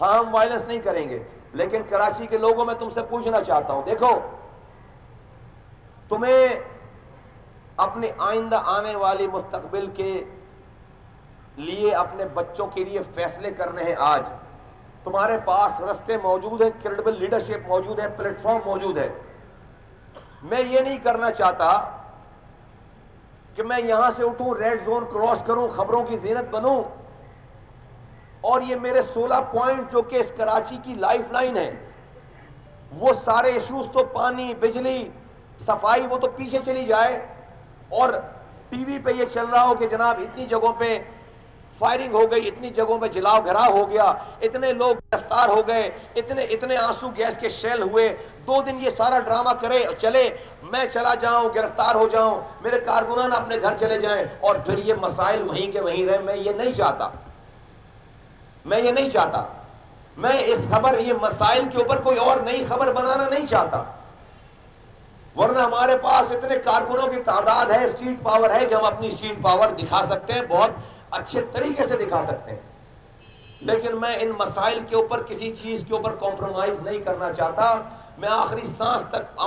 ہاں ہم وائلنس نہیں کریں گے، لیکن کراچی کے لوگوں میں تم سے پوچھنا چاہتا ہوں، دیکھو تمہیں اپنے آئندہ آنے والی مستقبل کے لیے اپنے بچوں کے لیے فیصلے کرنے ہیں۔ آج تمہارے پاس رستے موجود ہیں، کریڈیبل لیڈرشپ موجود ہے، پلیٹ فارم موجود ہے۔ میں یہ نہیں کرنا چاہتا کہ میں یہاں سے اٹھوں، ریڈ زون کراس کروں، خبروں کی زینت بنوں، اور یہ میرے 16 پوائنٹ جو کہ اس کراچی کی لائف لائن ہے، وہ سارے ایشوز تو پانی، بجلی، صفائی وہ تو پیچھے چلی جائے، اور ٹی وی پہ یہ چل رہا ہو کہ جناب اتنی جگہوں پہ فائرنگ ہو گئی، اتنی جگہوں پہ جلاؤ گھراؤ ہو گیا، اتنے لوگ گرفتار ہو گئے، اتنے آنسو گیس کے شیل ہوئے، 2 دن یہ سارا ڈرامہ کرے چلے، میں چلا جاؤں، گرفتار ہو جاؤں، میرے کارکنان اپنے گھر چلے جائیں، اور پھر یہ مسائل وہیں کے وہیں رہیں۔ میں یہ نہیں چاہتا، میں یہ نہیں چاہتا، میں اس خبر، یہ مسائل کے اوپر کوئی اور نئی خبر بنانا نہیں چاہتا، ورنہ ہمارے پاس اتنے کارکنوں کی تعداد ہے، اسٹریٹ پاور ہے کہ ہم اپنی اسٹریٹ پاور دکھا سکتے ہیں، بہت اچھے طریقے سے دکھا سکتے ہیں، لیکن میں ان مسائل کے اوپر کسی چیز کے اوپر کمپرومائز نہیں کرنا چاہتا۔ میں آخری سانس تک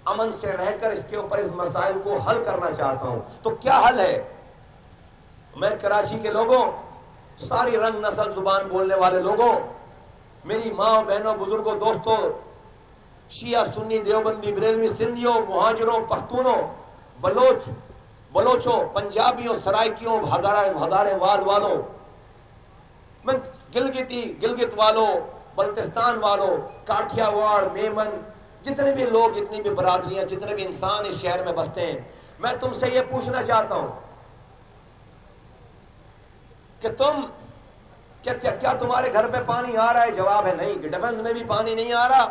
امن سے رہ کر اس کے اوپر اس مسائل کو حل کرنا چاہتا ہوں۔ تو کیا حل ہے؟ میں کراچی کے لوگوں، ساری رنگ نسل زبان بولنے والے لوگوں، میری ماں بہنوں، بزرگوں، دوستوں، شیعہ سنی دیوبندی بریلوی سندھیوں، مہاجروں، پختونوں، بلوچوں، پنجابیوں، سرائکیوں، ہزارے وال والوں، میں گلگت والوں، بلتستان والوں، کاٹھیا واڑ، میمن، جتنے بھی لوگ، جتنی بھی برادریاں، جتنے بھی انسان اس شہر میں بستے ہیں، میں تم سے یہ پوچھنا چاہتا ہوں کہ کیا تمہارے گھر پہ پانی آ رہا ہے؟ جواب ہے نہیں۔ ڈیفنس میں بھی پانی نہیں آ رہا،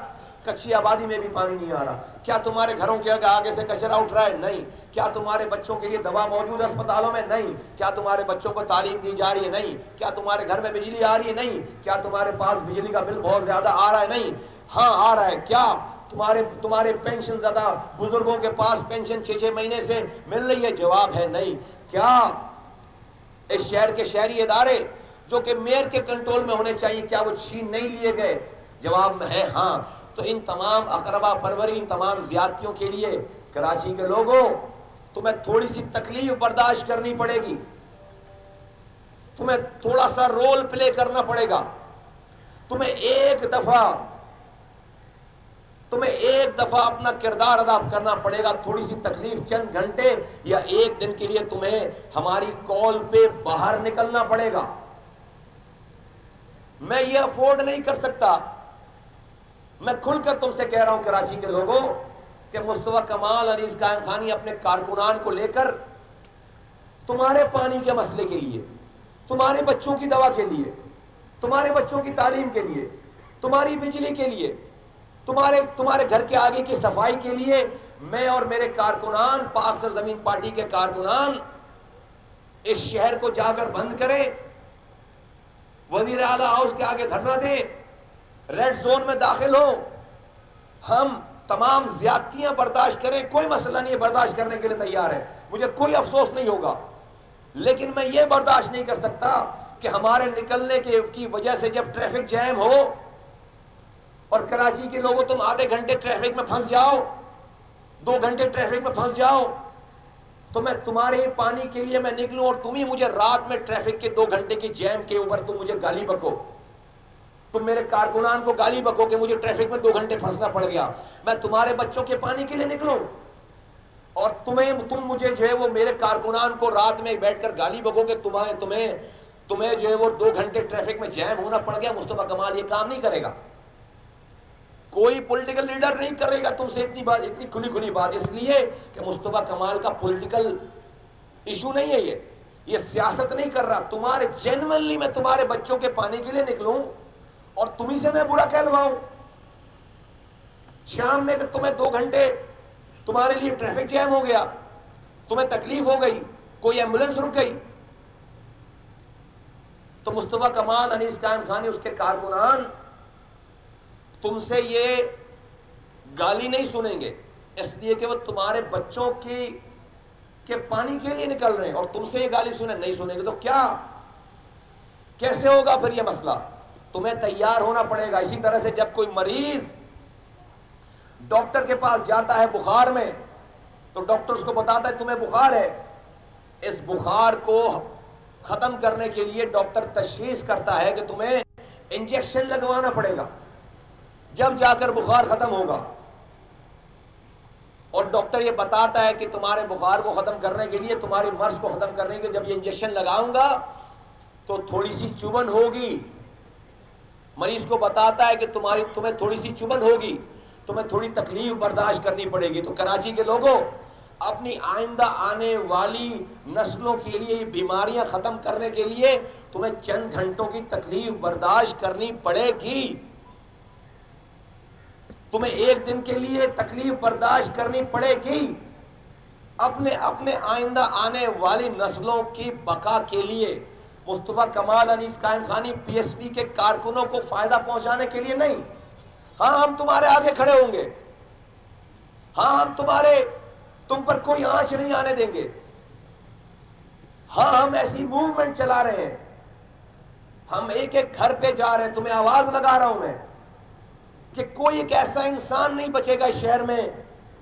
کچی آبادی میں بھی پانی نہیں آ رہا۔ کیا تمہارے گھروں کے آگے سے کچرا اٹھ رہا ہے؟ نہیں۔ کیا تمہارے بچوں کے لیے دوا موجود ہے اسپتالوں میں؟ نہیں۔ کیا تمہارے بچوں کو تعلیم دی جا رہی ہے؟ نہیں۔ کیا تمہارے گھر میں بجلی آ رہی ہے؟ نہیں۔ کیا تمہارے پاس بجلی کا بل بہت زیادہ آ رہا ہے؟ نہیں۔ ہاں آ رہا ہے۔ کیا تمہارے پینشن زیادہ بزرگوں کے پاس پینشن 6 مہینے سے مل رہی ہے؟ جواب ہے نہیں۔ کیا اس شہر کے شہری ادارے جو کہ میئر کے کنٹرول میں ہونے چاہیے، کیا وہ چھین نہیں لیے گئے؟ جواب میں ہے ہاں۔ تو ان تمام اقربا پروری، ان تمام زیادتیوں کے لیے کراچی کے لوگوں، تمہیں تھوڑی سی تکلیف برداشت کرنی پڑے گی، تمہیں تھوڑا سا رول پلے کرنا پڑے گا، تمہیں ایک دفعہ اپنا کردار ادا کرنا پڑے گا۔ تھوڑی سی تکلیف، چند گھنٹے یا 1 دن کے لیے تمہیں ہماری کال پہ باہر نکلنا پڑے گا۔ میں یہ افورڈ نہیں کر سکتا۔ میں کھل کر تم سے کہہ رہا ہوں کراچی کے لوگوں کہ مصطفیٰ کمال، انیس قائم خانی اپنے کارکنان کو لے کر تمہارے پانی کے مسئلے کے لیے، تمہارے بچوں کی دوا کے لیے، تمہارے بچوں کی تعلیم کے لیے، تمہاری بجلی کے لیے، تمہارے گھر کے آگے کی صفائی کے لیے، میں اور میرے کارکنان، پاک سرزمین پارٹی کے کارکنان اس شہر کو جا کر بند کریں، وزیر اعلیٰ ہاؤس کے آگے دھرنا دیں، ریڈ زون میں داخل ہوں، ہم تمام زیادتیاں برداشت کریں، کوئی مسئلہ نہیں ہے، برداشت کرنے کے لیے تیار ہے، مجھے کوئی افسوس نہیں ہوگا، لیکن میں یہ برداشت نہیں کر سکتا کہ ہمارے نکلنے کی وجہ سے جب ٹریفک جیم ہو اور کراچی کے لوگوں تم آدھے گھنٹے ٹریفک میں پھنس جاؤ، 2 گھنٹے ٹریفک میں پھنس جاؤ، تو میں تمہارے پانی کے لیے میں نکلوں اور تم ہی مجھے رات میں ٹریفک کے 2 گھنٹے کی جیم کے اوپر تم مجھے گالی بکو، تم میرے کارکنان کو گالی بکو کہ مجھے ٹریفک میں 2 گھنٹے پھنسنا پڑ گیا، میں تمہارے بچوں کے پانی کے لیے نکلوں اور تم مجھے جو ہے وہ میرے کارکنان کو رات میں بیٹھ کر گالی بکو کہ تمہیں جو ہے وہ 2 گھنٹے ٹریفک میں جیم ہونا پڑ گیا۔ مصطفیٰ کمال یہ کام نہیں کرے گا، کوئی پولیٹیکل لیڈر نہیں کرے گا تم سے اتنی کھلی بات، اس لیے کہ مصطفیٰ کمال کا پولیٹیکل ایشو نہیں ہے، یہ سیاست نہیں کر رہا، تمہارے جینوئنلی میں تمہارے بچوں کے پانی کے لیے نکلوں اور تمہیں سے میں برا کہلواؤں شام میں کہ تمہیں 2 گھنٹے تمہارے لیے ٹریفک جیم ہو گیا، تمہیں تکلیف ہو گئی، کوئی ایمبولینس رک گئی، تو مصطفیٰ کمال، انیس قائم خانی، اس کے کارکنان تم سے یہ گالی نہیں سنیں گے، اس لیے کہ وہ تمہارے بچوں کے پانی کے لیے نکل رہے ہیں، اور تم سے یہ گالی نہیں سنیں گے، تو کیسے ہوگا پھر یہ مسئلہ؟ تمہیں تیار ہونا پڑے گا. اسی طرح سے جب کوئی مریض ڈاکٹر کے پاس جاتا ہے بخار میں تو ڈاکٹر اس کو بتاتا ہے تمہیں بخار ہے. اس بخار کو ختم کرنے کے لیے ڈاکٹر تشخیص کرتا ہے کہ تمہیں انجیکشن لگوانا پڑے گا, جب جا کر بخار ختم ہوگا. اور ڈاکٹر یہ بتاتا ہے کہ تمہارے بخار کو ختم کرنے کے لیے, تمہاری مرض کو ختم کرنے کے لیے جب یہ انجیکشن لگاؤں گا تو تھوڑی سی چبھن ہوگی. مریض کو بتاتا ہے کہ تمہیں تھوڑی سی چبھن ہوگی, تمہیں تھوڑی تکلیف برداشت کرنی پڑے گی. تو کراچی کے لوگوں, اپنی آئندہ آنے والی نسلوں کے لیے بیماریاں ختم کرنے کے لیے تمہیں چند گھنٹوں کی تکلیف برداشت کرنی پڑے گی. تمہیں ایک دن کے لیے تکلیف برداشت کرنی پڑے گی اپنے آئندہ آنے والی نسلوں کی بقا کے لیے. مصطفیٰ کمال انیس قائم خانی پی ایس پی کے کارکنوں کو فائدہ پہنچانے کے لیے نہیں. ہاں ہم تمہارے آگے کھڑے ہوں گے, ہاں ہم تم پر کوئی آنچ نہیں آنے دیں گے, ہاں ہم ایسی موومنٹ چلا رہے ہیں, ہم ایک ایک گھر پہ جا رہے ہیں. تمہیں آواز لگا رہا ہوں میں کہ کوئی ایک ایسا انسان نہیں بچے گا اس شہر میں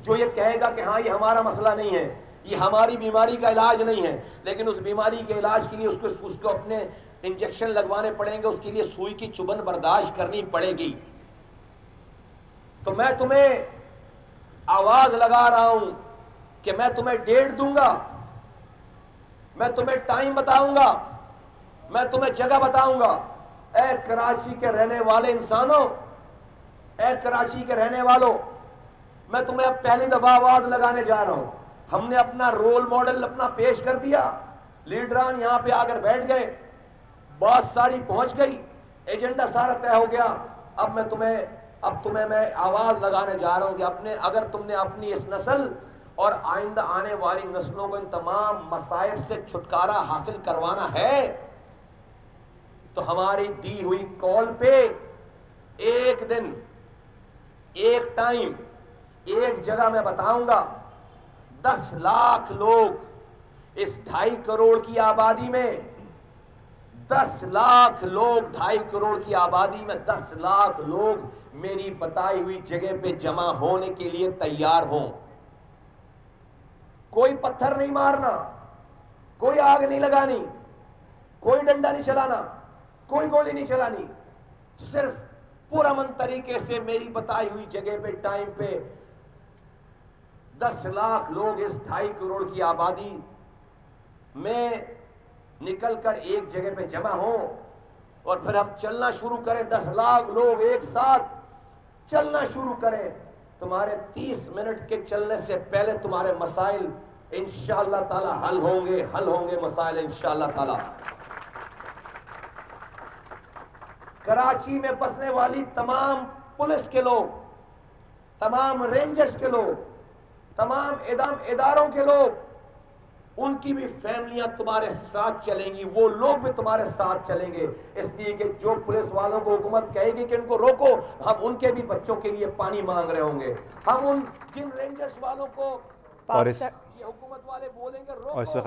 جو یہ کہے گا کہ ہاں یہ ہمارا مسئلہ نہیں ہے, یہ ہماری بیماری کا علاج نہیں ہے, لیکن اس بیماری کے علاج کے لیے اس کو اپنے انجیکشن لگوانے پڑیں گے, اس کے لیے سوئی کی چبھن برداشت کرنی پڑے گی. تو میں تمہیں آواز لگا رہا ہوں کہ میں تمہیں ڈیٹ دوں گا, میں تمہیں ٹائم بتاؤں گا, میں تمہیں جگہ بتاؤں گا. اے کراچی کے رہنے والے انسانوں, اے کراچی کے رہنے والوں, میں تمہیں اب پہلی دفعہ آواز لگانے جا رہا ہوں. ہم نے اپنا رول ماڈل اپنا پیش کر دیا, لیڈران یہاں پہ آ کر بیٹھ گئے, بات ساری پہنچ گئی, ایجنڈا سارا طے ہو گیا. اب تمہیں میں آواز لگانے جا رہا ہوں کہ اگر تم نے اپنی اس نسل اور آئندہ آنے والی نسلوں کو ان تمام مصائب سے چھٹکارا حاصل کروانا ہے تو ہماری دی ہوئی کال پہ ایک دن, ایک ٹائم, ایک جگہ میں بتاؤں گا. 10 لاکھ لوگ اس 2.5 کروڑ کی آبادی میں, 10 لاکھ لوگ 2.5 کروڑ کی آبادی میں 10 لاکھ لوگ میری بتائی ہوئی جگہ پہ جمع ہونے کے لیے تیار ہوں. کوئی پتھر نہیں مارنا, کوئی آگ نہیں لگانی, کوئی ڈنڈا نہیں چلانا, کوئی گولی نہیں چلانی, صرف پرامن طریقے سے میری بتائی ہوئی جگہ پہ ٹائم پہ 10 لاکھ لوگ اس 2.5 کروڑ کی آبادی میں نکل کر ایک جگہ پہ جمع ہوں اور پھر ہم چلنا شروع کریں. 10 لاکھ لوگ ایک ساتھ چلنا شروع کریں. تمہارے 30 منٹ کے چلنے سے پہلے تمہارے مسائل انشاءاللہ تعالی حل ہوں گے مسائل انشاءاللہ تعالی. کراچی میں بسنے والی تمام پولیس کے لوگ, تمام رینجرز کے لوگ, تمام اداروں کے لوگ, ان کی بھی فیملیاں تمہارے ساتھ چلیں گی, وہ لوگ بھی تمہارے ساتھ چلیں گے. اس لیے کہ جو پولیس والوں کو حکومت کہے گی کہ ان کو روکو, ہم ان کے بھی بچوں کے لیے پانی مانگ رہے ہوں گے. ہم جن رینجرز والوں کو اور یہ حکومت والے بولیں گے روکو,